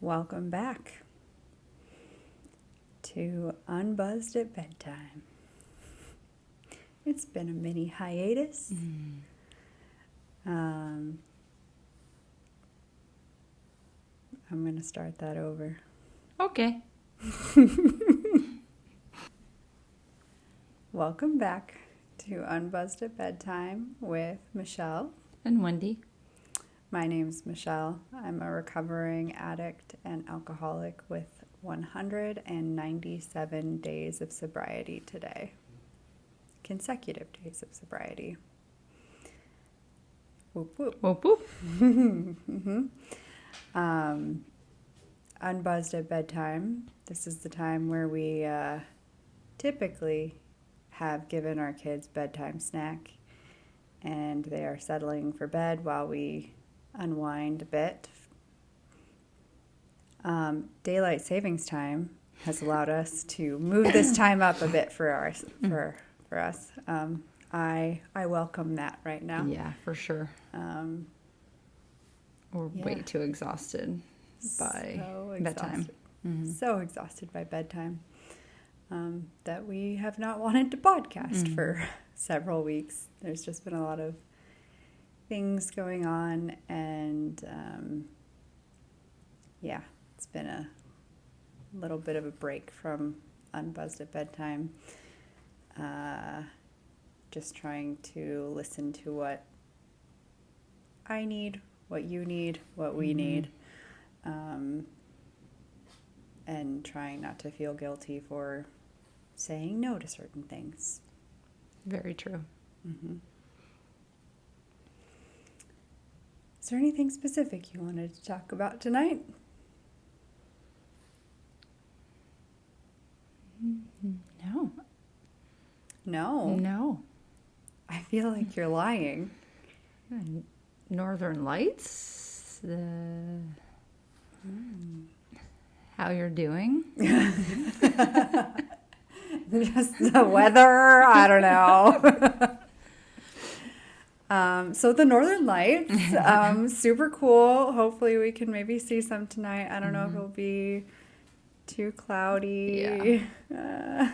Welcome back to Unbuzzed at Bedtime. It's been a mini hiatus. I'm going to start that over. Okay. Welcome back to Unbuzzed at Bedtime with Michelle. And Wendy. My name's Michelle. I'm a recovering addict and alcoholic with 197 days of sobriety today. Consecutive days of sobriety. Whoop whoop. Whoop whoop. Unbuzzed at Bedtime. This is the time where we typically have given our kids bedtime snack and they are settling for bed while we unwind a bit. Daylight savings time has allowed us to move this time up a bit for us. I welcome that right now. Yeah, for sure. We're way too exhausted by bedtime. Mm-hmm. So exhausted by bedtime that we have not wanted to podcast for several weeks. There's just been a lot of things going on, and it's been a little bit of a break from Unbuzzed at Bedtime. Just trying to listen to what I need, what you need, what we need, and trying not to feel guilty for saying no to certain things. Very true. Mm-hmm. Is there anything specific you wanted to talk about tonight? No. No. No. I feel like you're lying. Northern Lights? How you're doing? Just the weather, I don't know. So the Northern Lights, super cool. Hopefully we can maybe see some tonight. I don't know if it'll be too cloudy. Yeah.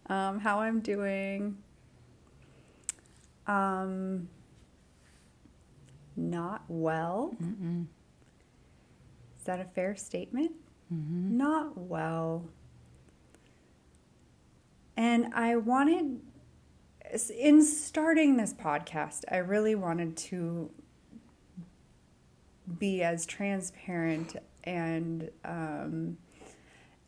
How I'm doing. Not well. Mm-mm. Is that a fair statement? Mm-hmm. Not well. And I wanted, in starting this podcast, I really wanted to be as transparent and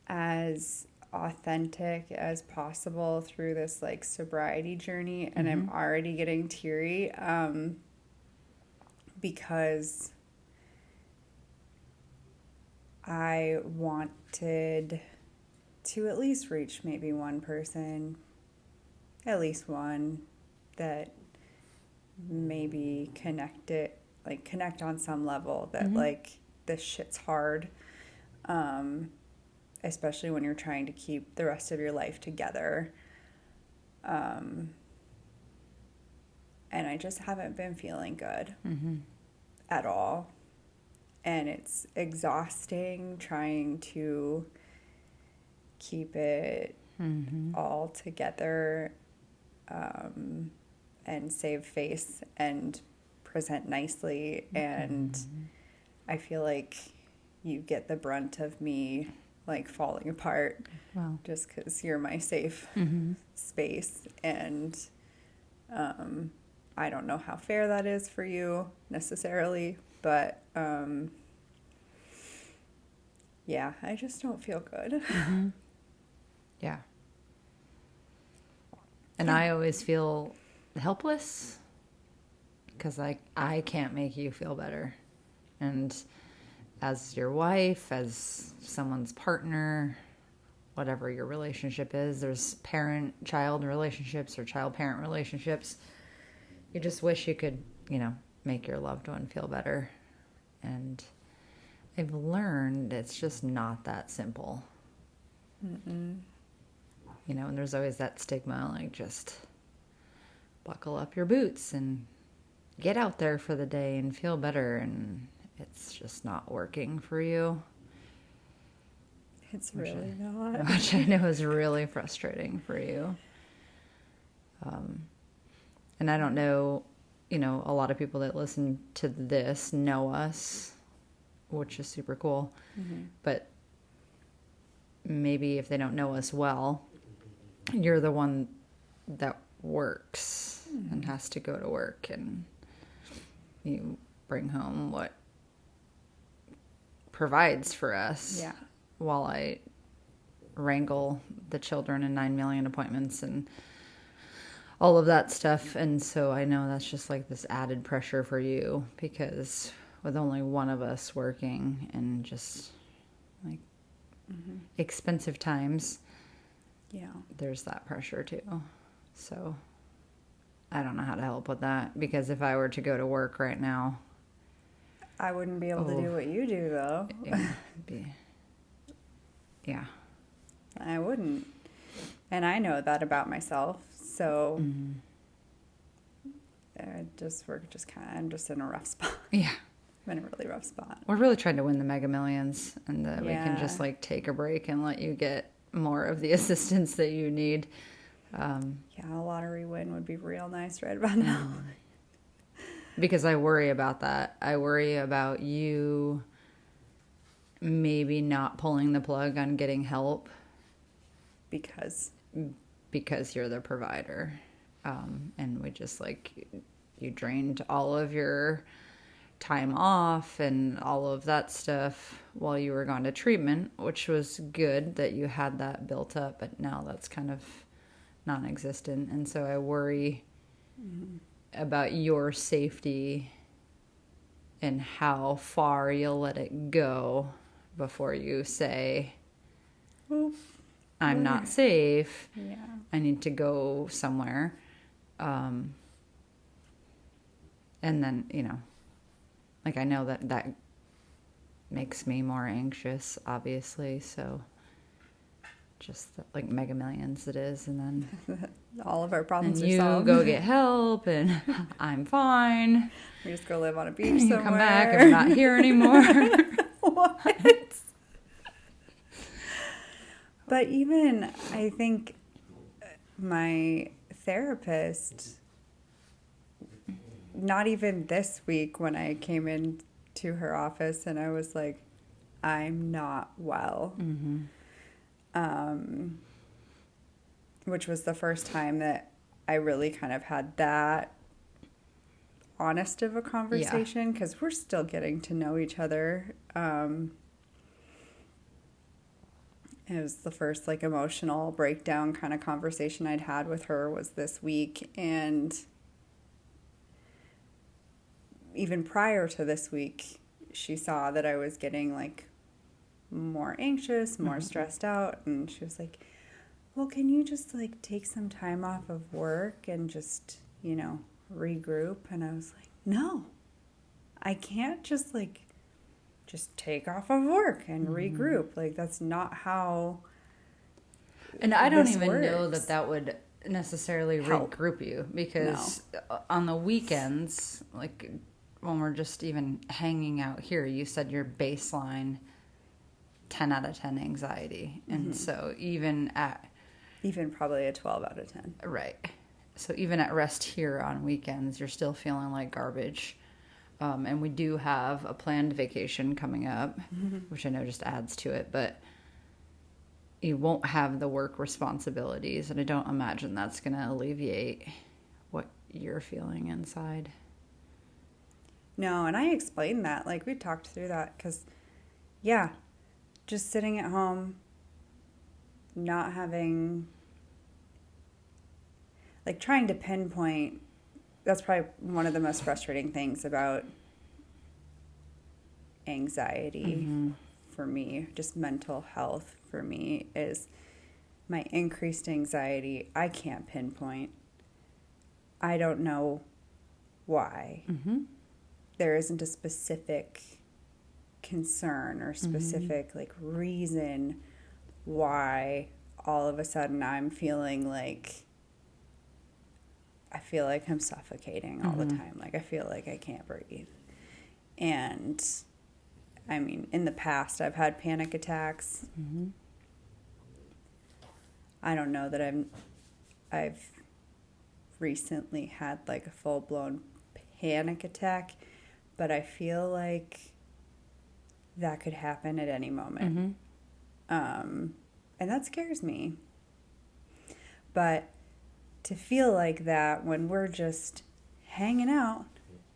as authentic as possible through this like sobriety journey. And I'm already getting teary because I wanted to at least reach maybe one person, at least one, that maybe connect on some level that like this shit's hard, especially when you're trying to keep the rest of your life together. And I just haven't been feeling good at all. And it's exhausting trying to keep it all together and save face and present nicely. And I feel like you get the brunt of me like falling apart just because you're my safe space. And I don't know how fair that is for you necessarily, but I just don't feel good. Yeah. And I always feel helpless because I can't make you feel better. And as your wife, as someone's partner, whatever your relationship is, there's parent-child relationships or child-parent relationships. You just wish you could, make your loved one feel better. And I've learned it's just not that simple. And there's always that stigma, like just buckle up your boots and get out there for the day and feel better. And it's just not working for you. It's really not. Which I know is really frustrating for you. And I don't know, a lot of people that listen to this know us, which is super cool. Mm-hmm. But maybe if they don't know us well, you're the one that works and has to go to work, and you bring home what provides for us. Yeah. While I wrangle the children and 9 million appointments and all of that stuff. And so I know that's just like this added pressure for you, because with only one of us working and just like expensive times, there's that pressure too. So I don't know how to help with that, because if I were to go to work right now, I wouldn't be able to do what you do, though. Yeah. I wouldn't. And I know that about myself. So I'm just in a rough spot. Yeah. I'm in a really rough spot. We're really trying to win the Mega Millions, and that we can just like take a break and let you get more of the assistance that you need. A lottery win would be real nice right about now. Because I worry about that. I worry about you maybe not pulling the plug on getting help. Because you're the provider. And we just you drained all of your time off and all of that stuff while you were gone to treatment, which was good that you had that built up, but now that's kind of non-existent. And so I worry about your safety and how far you'll let it go before you say, I'm not safe. Yeah. I need to go somewhere. And then, I know that makes me more anxious, obviously. So just like Mega Millions it is. And then all of our problems and are solved. You go get help and I'm fine. We just go live on a beach you somewhere. Come back, I'm not here anymore. What? But even, I think my therapist, not even this week when I came into her office and I was like, I'm not well. Which was the first time that I really kind of had that honest of a conversation, because we're still getting to know each other. It was the first emotional breakdown kind of conversation I'd had with her was this week. And even prior to this week, she saw that I was getting more anxious, more stressed out. And she was like, well, can you just take some time off of work and just, regroup? And I was like, no, I can't just take off of work and regroup. That's not how. And I don't even know that would necessarily regroup you, because on the weekends, when we're just even hanging out here, you said your baseline 10 out of 10 anxiety. And so even probably a 12 out of 10. Right. So even at rest here on weekends, you're still feeling like garbage. And we do have a planned vacation coming up, which I know just adds to it, but you won't have the work responsibilities, and I don't imagine that's going to alleviate what you're feeling inside. No, and I explained that. We talked through that, because, just sitting at home, not having, trying to pinpoint. That's probably one of the most frustrating things about anxiety for me, just mental health for me, is my increased anxiety. I can't pinpoint. I don't know why. There isn't a specific concern or specific reason why all of a sudden I'm feeling I feel like I'm suffocating all the time. I feel like I can't breathe. And I mean, in the past, I've had panic attacks. Mm-hmm. I don't know that I've recently had like a full-blown panic attack, but I feel like that could happen at any moment. Mm-hmm. And that scares me. But to feel like that when we're just hanging out,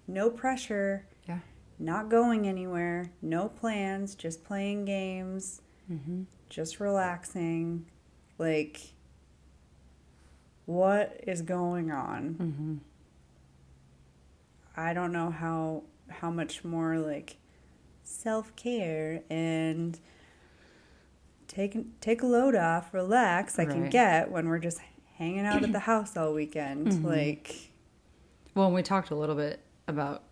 no pressure, Yeah. not going anywhere, no plans, just playing games, Mm-hmm. just relaxing, like, what is going on? Mm-hmm. I don't know how much more like self-care and take a load off, relax I can Right. get when we're just hanging out at the house all weekend. Mm-hmm. Like, Well, we talked a little bit about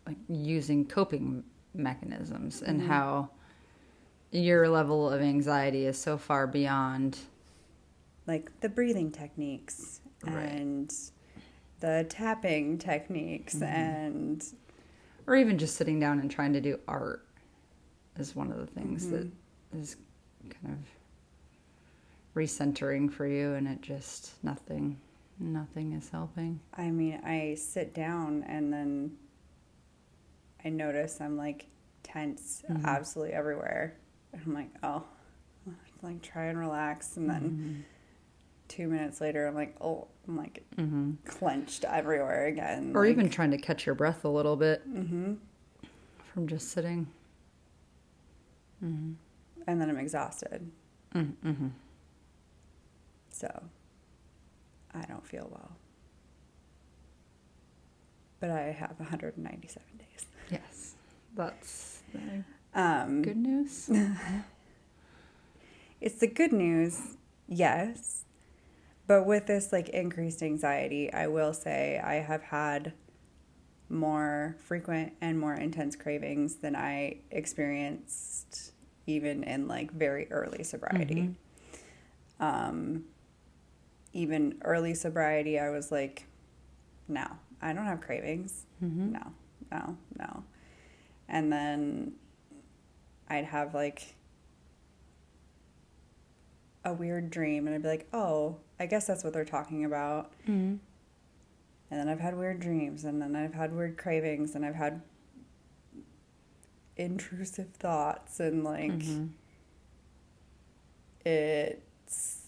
like using coping mechanisms and Mm-hmm. how your level of anxiety is so far beyond like the breathing techniques Right. and the tapping techniques Mm-hmm. and or even just sitting down and trying to do art is one of the things Mhm. that is kind of recentering for you, and it just nothing is helping. I mean, I sit down and then I notice I'm like tense Mhm. absolutely everywhere. And I'm like, oh, like try and relax. And then Mm-hmm. 2 minutes later, I'm like, oh, I'm like Mm-hmm. clenched everywhere again. Or like, even trying to catch your breath a little bit Mm-hmm. from just sitting. Mm-hmm. And then I'm exhausted. Mm-hmm. So I don't feel well. But I have 197 days. Yes, that's the Um, good news. It's the good news, yes. But with this like increased anxiety, I will say I have had more frequent and more intense cravings than I experienced even in like very early sobriety. Mm-hmm. Even early sobriety, I was like, no, I don't have cravings. Mm-hmm. No. And then I'd have like a weird dream and I'd be like, oh, I guess that's what they're talking about. Mm-hmm. And then I've had weird dreams and then I've had weird cravings and I've had intrusive thoughts and like Mm-hmm. it's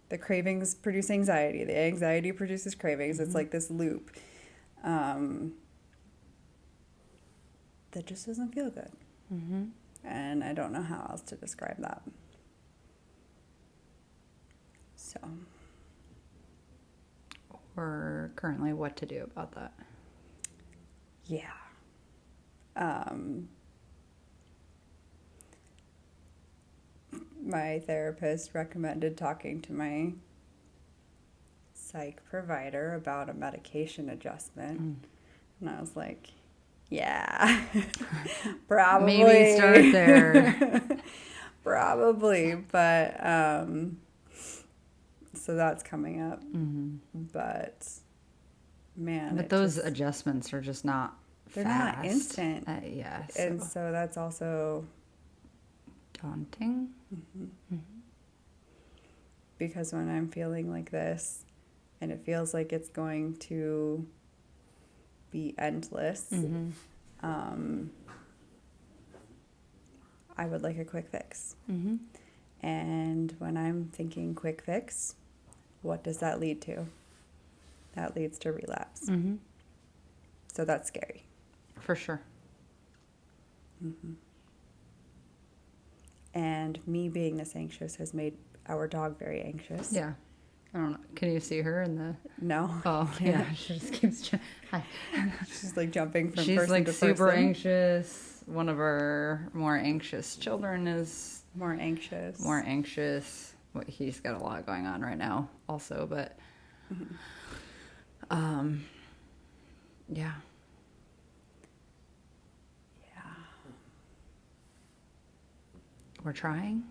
the cravings produce anxiety, the anxiety produces cravings. It's like this loop that just doesn't feel good. Mm-hmm. And I don't know how else to describe that. So Or currently what to do about that. yeah. My therapist recommended talking to my psych provider about a medication adjustment. And I was like, yeah, probably. Maybe start there. Probably, but so that's coming up. Mm-hmm. But man, But those adjustments are just not they're fast. not instant. Yeah, And so that's also daunting. because when I'm feeling like this and it feels like it's going to be endless, Mm-hmm. I would like a quick fix. Mm-hmm. And when I'm thinking quick fix, what does that lead to? That leads to relapse. Mm-hmm. So that's scary. For sure. And me being this anxious has made our dog very anxious. Yeah. I don't know. Can you see her in the... No. Oh, yeah. She just keeps... Hi. She's like jumping from She's person like to super person. anxious. One of our more anxious children is More anxious. more anxious. Well, he's got a lot going on right now also, but yeah. Yeah. We're trying.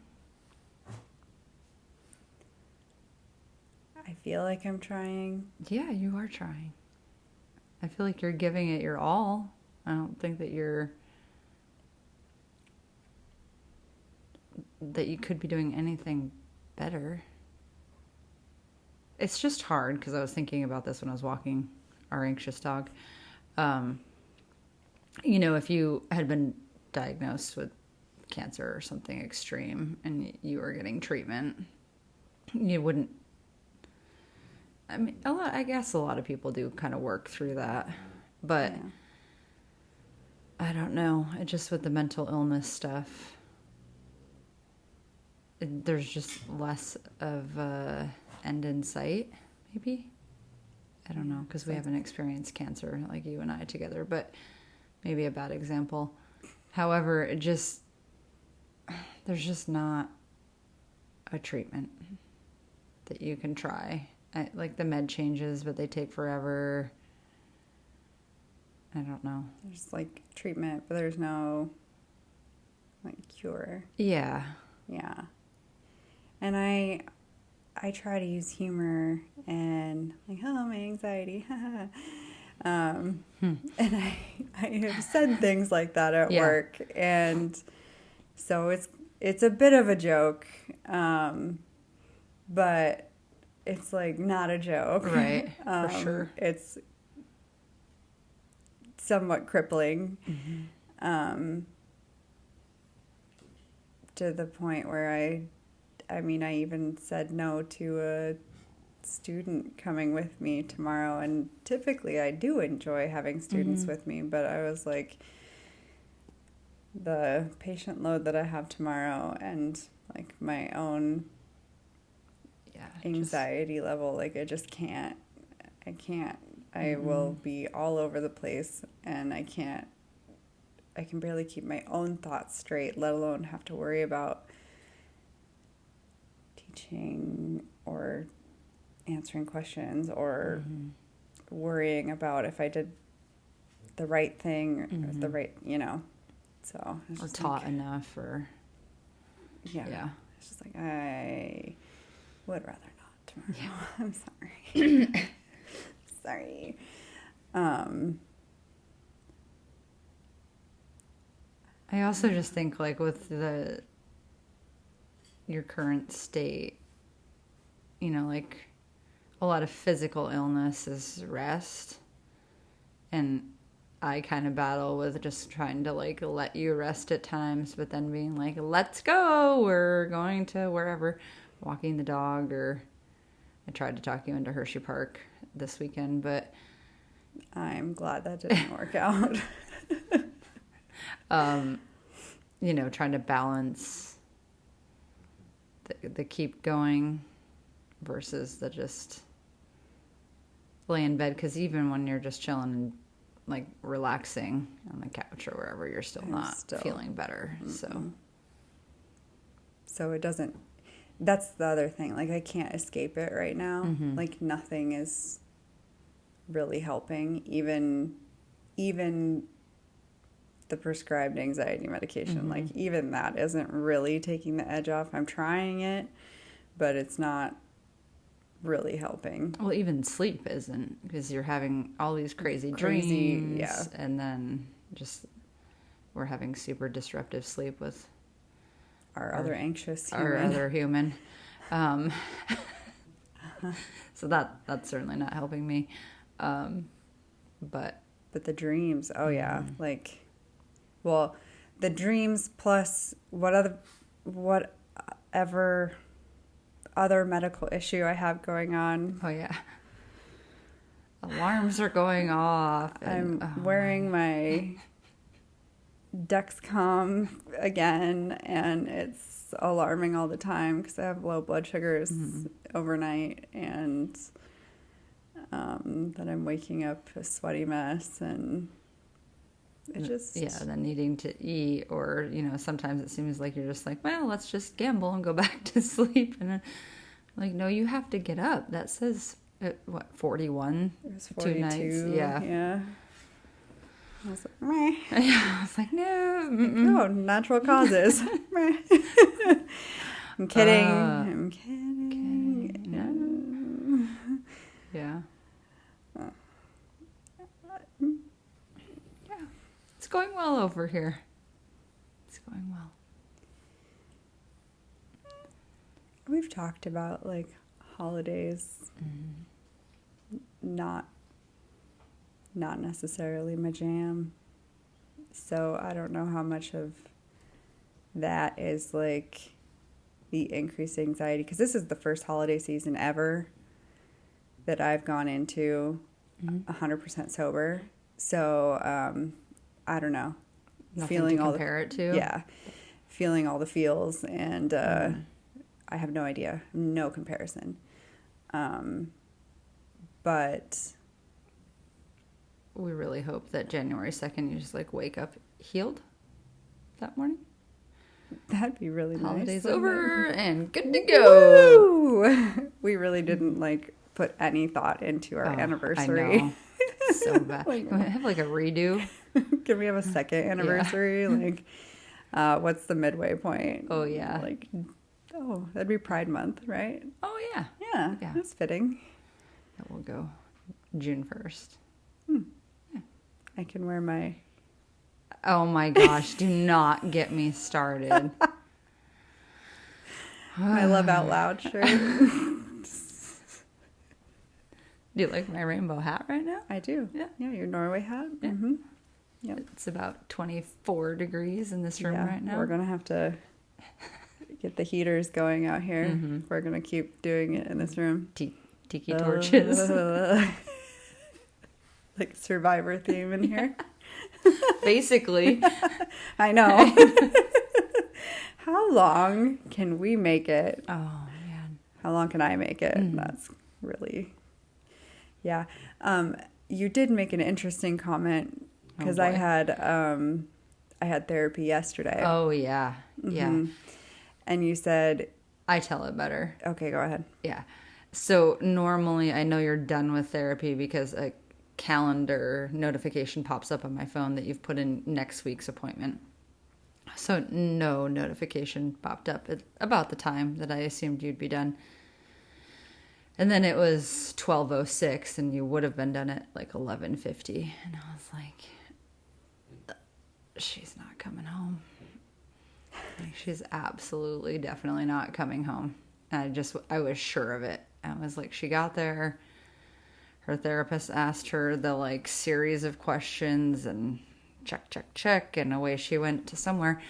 I feel like I'm trying. Yeah, you are trying. I feel like you're giving it your all. I don't think that you could be doing anything better. It's just hard because I was thinking about this when I was walking our anxious dog. If you had been diagnosed with cancer or something extreme and you were getting treatment, you wouldn't. I mean, I guess a lot of people do kind of work through that, but I don't know. It just with the mental illness stuff, there's just less of end in sight, maybe. I don't know, because we haven't experienced cancer like you and I together, but maybe a bad example. However, there's just not a treatment that you can try. Like the med changes, but they take forever. I don't know. There's like treatment, but there's no like cure. Yeah. Yeah. And I try to use humor and like, oh, my anxiety. And I have said things like that at work, and so it's a bit of a joke, but it's like not a joke, right? For sure, it's somewhat crippling, to the point where I even said no to a student coming with me tomorrow, and typically I do enjoy having students with me, but I was like, the patient load that I have tomorrow and like my own anxiety level, like I can't. I will be all over the place, and I can barely keep my own thoughts straight, let alone have to worry about teaching or answering questions or worrying about if I did the right thing or the right, so. Or taught enough or. Yeah. It's just like, I would rather not tomorrow. Yeah. I'm sorry. Sorry. I also just think like with your current state, like a lot of physical illness is rest, and I kind of battle with just trying to like let you rest at times, but then being like, let's go, we're going to wherever, walking the dog, or I tried to talk you into Hershey Park this weekend, but I'm glad that didn't work out. Trying to balance the keep going versus the just lay in bed, because even when you're just chilling and like relaxing on the couch or wherever, you're still feeling better. So it doesn't, that's the other thing, like I can't escape it right now. Like nothing is really helping, even the prescribed anxiety medication, like even that isn't really taking the edge off. I'm trying it, but it's not really helping. Well, even sleep isn't, because you're having all these crazy dreams, and then just we're having super disruptive sleep with our other anxious human. Our other human. So that's certainly not helping me. But the dreams, like, well, the dreams plus whatever other medical issue I have going on. Oh yeah, alarms are going off. I'm wearing my Dexcom again, and it's alarming all the time because I have low blood sugars overnight, and that I'm waking up a sweaty mess, and it just... Yeah, then needing to eat, or, sometimes it seems like you're just like, well, let's just gamble and go back to sleep. And like, no, you have to get up. That says, 41? It was 42. 2 nights? Yeah. I was like, meh. Yeah, I was like, no. No, natural causes. I'm kidding. No. Yeah. going well over here. It's going well. We've talked about like holidays, not necessarily my jam. So I don't know how much of that is like the increased anxiety, because this is the first holiday season ever that I've gone into 100% sober. So I don't know. Nothing Feeling to all compare it to. Yeah, feeling all the feels, and I have no idea, no comparison. But we really hope that January 2nd you just like wake up healed that morning. That'd be really nice. Holidays over and good to go. Woo! We really didn't like put any thought into our anniversary. I know. So bad. Can we have like a redo? Can we have a second anniversary? Yeah. Like, what's the midway point? Oh, yeah. Like, that'd be Pride Month, right? Oh, yeah. Yeah, that's fitting. That will go June 1st. Yeah. I can wear my... Oh, my gosh. Do not get me started. my Love Out Loud shirt. Do you like my rainbow hat right now? I do. Yeah. Yeah, your Norway hat. Yeah. Mm-hmm. Yep. It's about 24 degrees in this room right now. We're going to have to get the heaters going out here. Mm-hmm. We're going to keep doing it in this room. Tiki torches. Like Survivor theme in here. Basically. I know. How long can we make it? Oh, man. How long can I make it? That's really... Yeah. You did make an interesting comment, because I had therapy yesterday. Oh, yeah. Yeah. And you said... I tell it better. Okay, go ahead. Yeah. So normally I know you're done with therapy because a calendar notification pops up on my phone that you've put in next week's appointment. So no notification popped up at about the time that I assumed you'd be done. And then it was 12:06 and you would have been done at like 11:50. And I was like, she's not coming home. Like, she's absolutely, definitely not coming home. And I was sure of it. I was like, she got there. Her therapist asked her the like series of questions and check. And away she went to somewhere.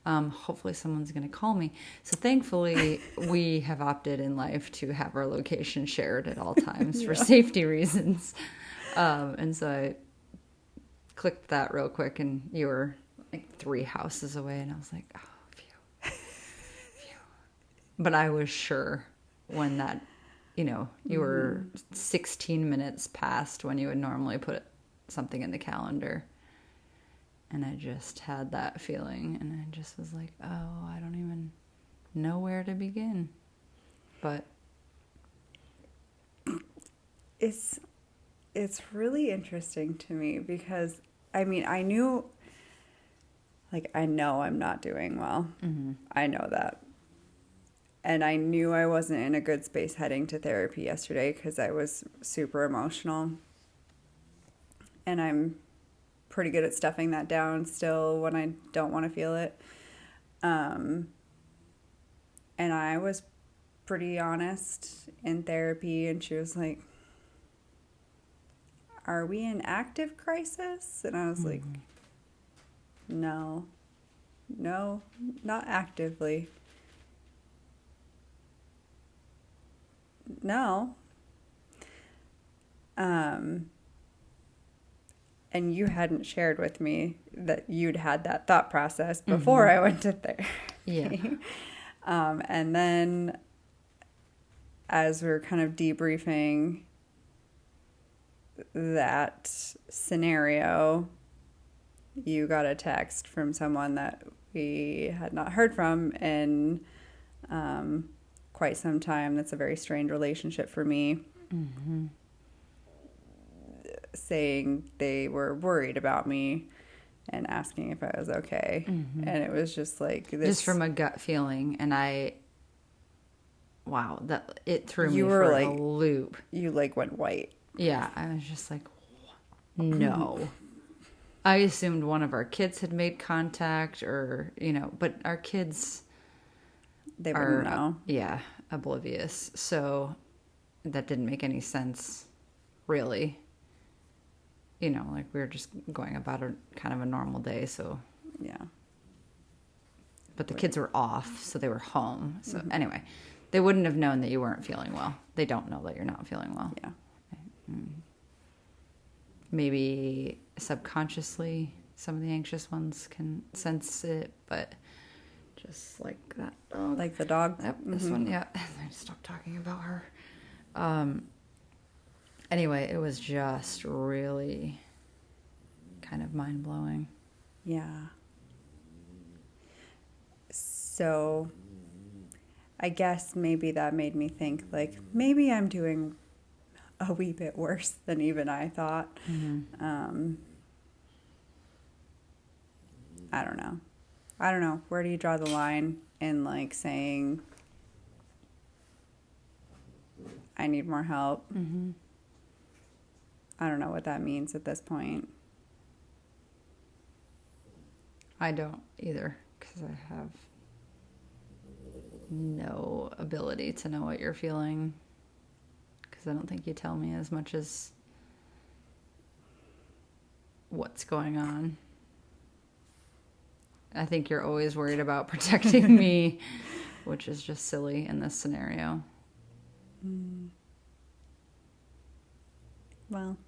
Hopefully someone's going to call me. So thankfully we have opted in life to have our location shared at all times for safety reasons. And so I clicked that real quick and you were like 3 houses away. And I was like, oh, phew. But I was sure when that, you were 16 minutes past when you would normally put something in the calendar. And I just had that feeling, and I just was like, oh, I don't even know where to begin. But it's really interesting to me because, I mean, I know I'm not doing well. Mm-hmm. I know that. And I knew I wasn't in a good space heading to therapy yesterday because I was super emotional. And I'm pretty good at stuffing that down still when I don't want to feel it. And I was pretty honest in therapy, and she was like, are we in active crisis? And I was like, no, not actively. No. And you hadn't shared with me that you'd had that thought process before I went to therapy. Yeah. And then as we're kind of debriefing that scenario, you got a text from someone that we had not heard from in quite some time. That's a very strained relationship for me. Mm-hmm. Saying they were worried about me and asking if I was okay. Mm-hmm. And it was just like this. Just from a gut feeling. And that it threw me for a loop. You like went white. Yeah. I was just like, no. I assumed one of our kids had made contact or, but our kids They wouldn't know. Yeah, oblivious. So that didn't make any sense, really. Like we were just going about a kind of a normal day, so. Yeah. But the kids were off, so they were home. So anyway, they wouldn't have known that you weren't feeling well. They don't know that you're not feeling well. Yeah. Maybe subconsciously some of the anxious ones can sense it, but just like that dog. Like the dog? Yep, this one, yeah. I stopped talking about her. Anyway, it was just really kind of mind-blowing. Yeah. So I guess maybe that made me think, like, maybe I'm doing a wee bit worse than even I thought. I don't know. Where do you draw the line in, like, saying I need more help? I don't know what that means at this point. I don't either, because I have no ability to know what you're feeling, because I don't think you tell me as much as what's going on. I think you're always worried about protecting me, which is just silly in this scenario. Well,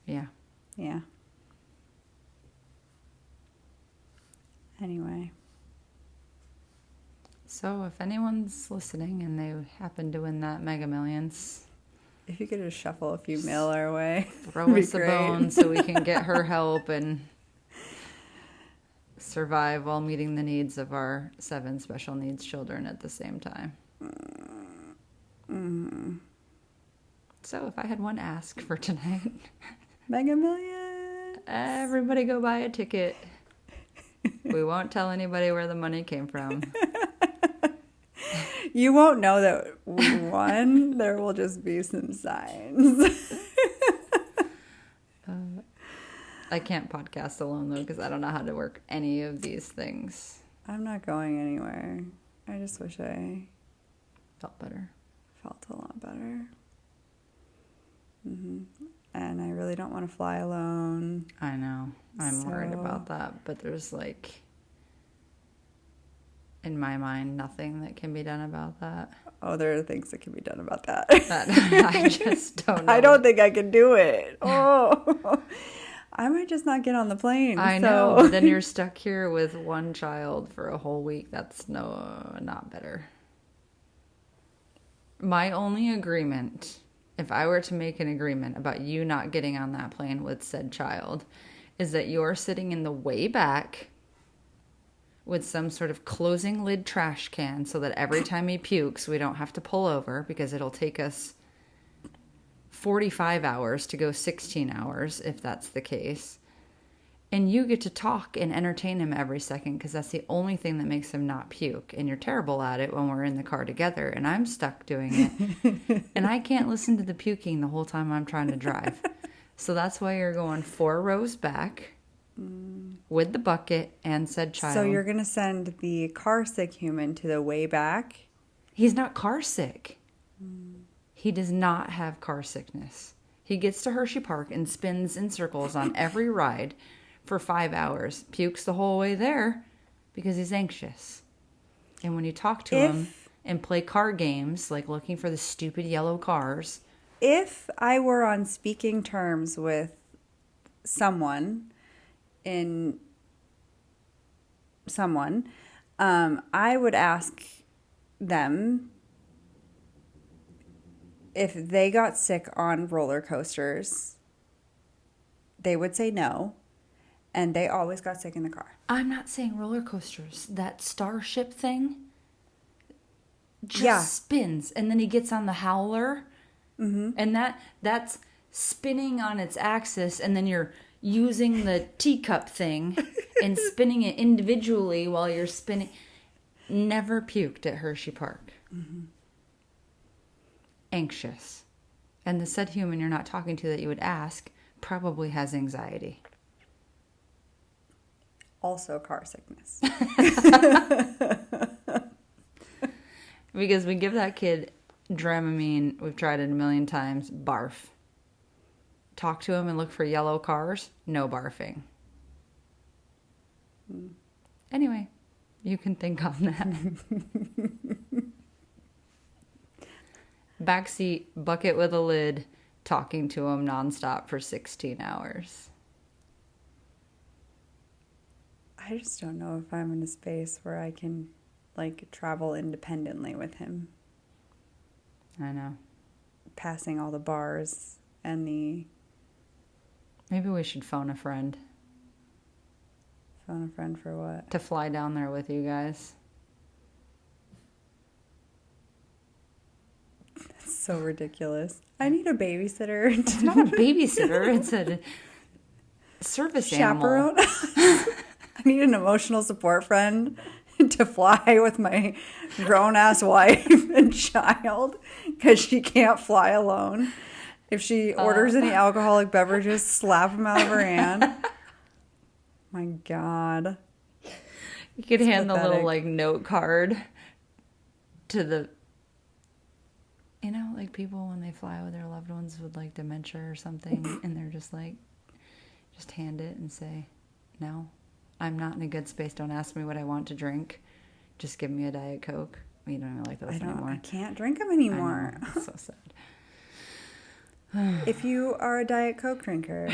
yeah. Anyway. So if anyone's listening and they happen to win that Mega Millions, If you could just shuffle a few mil our way, throw us a bone so we can get her help and survive while meeting the needs of our 7 special needs children at the same time. So if I had one ask for tonight, Mega Millions. everybody go buy a ticket. We won't tell anybody where the money came from. You won't know that we won. There will just be some signs. I can't podcast alone, though, because I don't know how to work any of these things. I'm not going anywhere. I just wish I Felt better. felt a lot better. And I really don't want to fly alone. I know. I'm worried So- about that, but there's in my mind, nothing that can be done about that. Oh, there are things that can be done about that. I just don't know. I don't think I can do it. Oh, I might just not get on the plane. I know, but then you're stuck here with one child for a whole week. That's not better. My only agreement, if I were to make an agreement about you not getting on that plane with said child, is that you're sitting in the way back with some sort of closing lid trash can so that every time he pukes, we don't have to pull over, because it'll take us 45 hours to go 16 hours, if that's the case. And you get to talk and entertain him every second, because that's the only thing that makes him not puke. And you're terrible at it when we're in the car together, and I'm stuck doing it. And I can't listen to the puking the whole time I'm trying to drive. So that's why you're going 4 rows back with the bucket and said child. So you're going to send the car sick human to the way back? He's not car sick. He does not have car sickness. He gets to Hershey Park and spins in circles on every ride for 5 hours. Pukes the whole way there because he's anxious. And when you talk to him and play car games, like looking for the stupid yellow cars. If I were on speaking terms with someone, I would ask them if they got sick on roller coasters. They would say no, and they always got sick in the car. I'm not saying roller coasters. That starship thing just spins, and then he gets on the howler, and that's spinning on its axis, and then you're using the teacup thing and spinning it individually while you're spinning. never puked at Hershey Park. Mm-hmm. Anxious. And the said human you're not talking to that you would ask probably has anxiety. Also car sickness. Because we give that kid Dramamine, we've tried it a million times, barf. Talk to him and look for yellow cars, no barfing. Anyway, you can think on that. Backseat, bucket with a lid, talking to him nonstop for 16 hours. I just don't know if I'm in a space where I can, like, travel independently with him. I know. Passing all the bars and the... Maybe we should phone a friend. Phone a friend for what? To fly down there with you guys. That's so ridiculous. I need a babysitter. It's not a babysitter. It's a service chaperone. animal. I need an emotional support friend to fly with my grown-ass wife and child because she can't fly alone. If she orders any alcoholic beverages, slap them out of her hand. My God. You could hand pathetic. the little, like, note card to the... You know, like, people when they fly with their loved ones with, like, dementia or something, and they're just, like, just hand it and say, no, I'm not in a good space. Don't ask me what I want to drink. Just give me a Diet Coke. We don't even like those anymore. I can't drink them anymore. I know, it's so sad. If you are a Diet Coke drinker,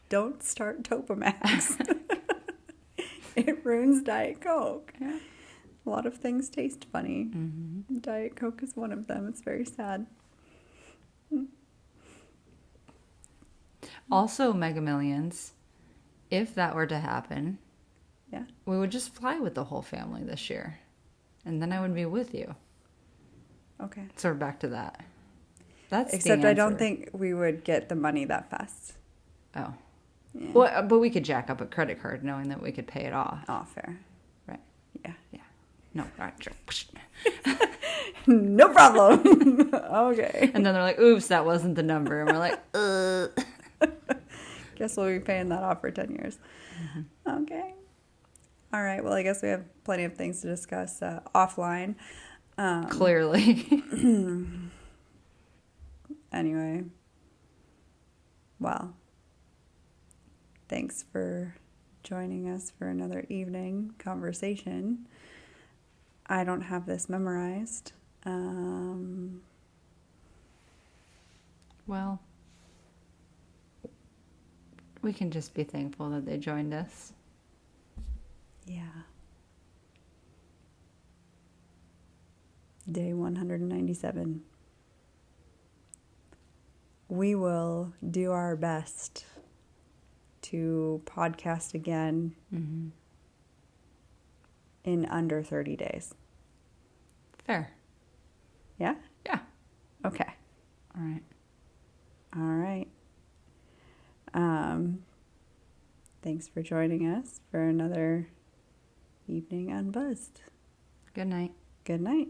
don't start Topamax. It ruins Diet Coke. Yeah. A lot of things taste funny. Mm-hmm. Diet Coke is one of them. It's very sad. Also, Mega Millions, if that were to happen, Yeah. we would just fly with the whole family this year. And then I would be with you. Okay. So we're back to that. That's Except the I don't answer. think we would get the money that fast. Oh. Yeah. Well, but we could jack up a credit card knowing that we could pay it off. Oh, fair. Right. Yeah. Yeah. No. All right. Sure. No problem. Okay. And then they're like, oops, that wasn't the number. And we're like, Guess we'll be paying that off for 10 years. Mm-hmm. Okay. All right. Well, I guess we have plenty of things to discuss offline. Clearly. Anyway. Well. Thanks for joining us for another evening conversation. I don't have this memorized. Well, we can just be thankful that they joined us. Yeah. Day 197. We will do our best to podcast again in under 30 days. Fair. Yeah? Yeah. Okay. All right. All right. Thanks for joining us for another evening unbuzzed. Good night. Good night.